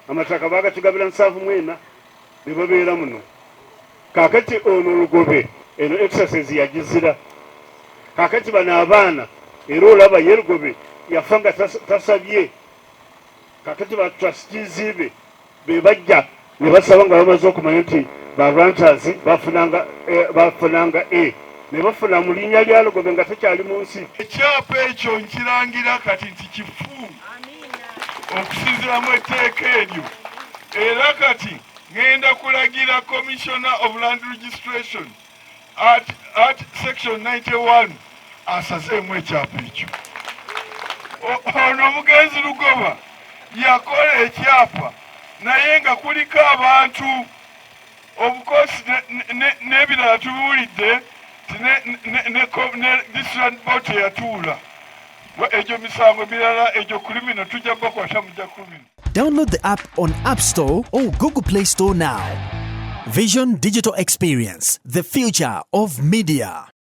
amataka bagatugabira 7 ne babeera muno. Kaakati ono Lugobe eno exercise yagizira. Kaakati bano abaana era olaba ye Lugobe yafa nga tasabye. Kaakati ba trustees be bajja ne basaba nga bamaze okumanya nti ba ranters bafunanga ne bafuna mu linnya lya Lugobe nga tekyali mu nsi. Ekyapa ekyo nkirangira kati nti kifu okusinziira mu etteeka eryo, era kati ngenda kulagira Commissioner of Land Registration at section 91 asazeemu ekyapa ekyo. Ono omugenzi Lugoba yakola ekyapa naye nga kuliko abantu obukosi n'ebirala tubuwulidde ne district board yatuula egyo misango emirala egyo criminal tujja kubakwata mujja criminal. Download the app on App Store or Google Play Store now. Vision Digital Experience, the future of media.